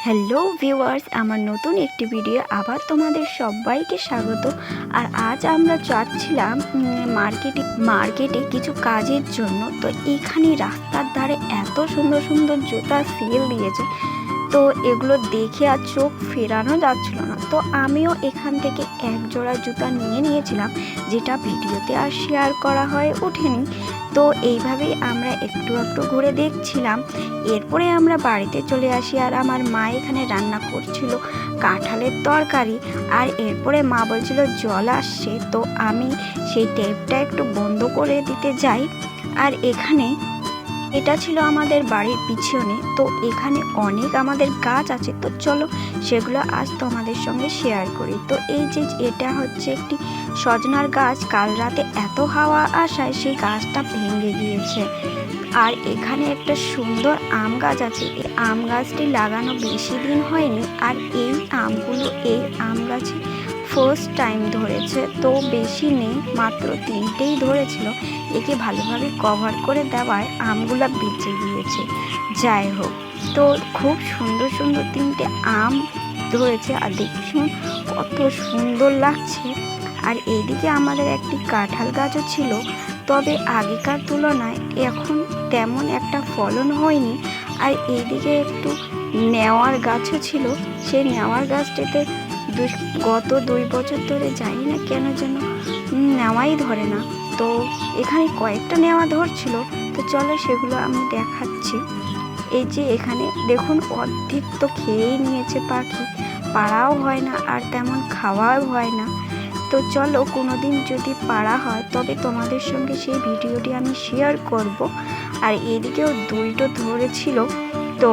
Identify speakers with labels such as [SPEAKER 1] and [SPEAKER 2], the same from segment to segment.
[SPEAKER 1] Hello viewers, আমার নতুন একটি ভিডিও আবার তোমাদের সবাইকে স্বাগত। আর আজ আমরা যাচ্ছিলাম মার্কেটে কিছু কাজের জন্য। তো এখানে রাস্তার ধারে এত সুন্দর সুন্দর জুতা সেল দিয়েছে, তো এগুলো দেখে আর চোখ ফেরানো যাচ্ছিল না। তো আমিও এখান থেকে এক জোড়া জুতা নিয়ে নিয়েছিলাম, যেটা ভিডিওতে আর শেয়ার করা হয়ে ওঠেনি। তো এইভাবেই আমরা একটু একটু ঘুরে দেখছিলাম। এরপরে আমরা বাড়িতে চলে আসি, আর আমার মা এখানে রান্না করছিল কাঁঠালের তরকারি। আর এরপরে মা বলছিল জল আসছে, তো আমি সেই ট্যাপটা একটু বন্ধ করে দিতে যাই। আর এখানে এটা ছিল আমাদের বাড়ির পিছনে। তো এখানে অনেক আমাদের গাছ আছে, তো চলো সেগুলো আজ তোমাদের সঙ্গে শেয়ার করি। তো এই যে এটা হচ্ছে একটি সজনার গাছ, কাল রাতে এত হাওয়া আসায় সেই গাছটা ভেঙে গিয়েছে। আর এখানে একটা সুন্দর আম গাছ আছে, এই আম গাছটি লাগানো বেশি দিন হয়নি। আর এই আমগুলো এই আম গাছে ফার্স্ট টাইম ধরেছে, তো বেশি নেই, মাত্র 3টেই ধরেছিল। একে ভালোভাবে কভার করে দেওয়ায় আমগুলো বেঁচে গিয়েছে। যাই হোক, তো খুব সুন্দর সুন্দর 3টে আম ধরেছে, আর দেখুন কত সুন্দর লাগছে। আর এইদিকে আমাদের একটি কাঁঠাল গাছও ছিল, তবে আগেকার তুলনায় এখন তেমন একটা ফলন হয়নি। আর এইদিকে একটু নেওয়ার গাছও ছিল, সেই নেওয়ার গাছটিতে গত 2 বছর ধরে জানি না কেন যেন নেওয়াই ধরে না। তো এখানে কয়েকটা নেওয়া ধরছিল, তো চলো সেগুলো আমি দেখাচ্ছি। এই যে এখানে দেখুন অর্ধেক তো খেয়েই নিয়েছে পাখি, পাড়াও হয় না আর তেমন খাওয়াও হয় না। তো চলো কোনোদিন যদি পাড়া হয় তবে তোমাদের সঙ্গে সেই ভিডিওটি আমি শেয়ার করব। আর এদিকেও 2টো ধরেছিল। তো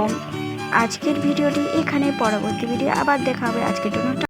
[SPEAKER 1] আজকের ভিডিওটি এখানে, পরবর্তী ভিডিও আবার দেখা হবে। আজকের জন্য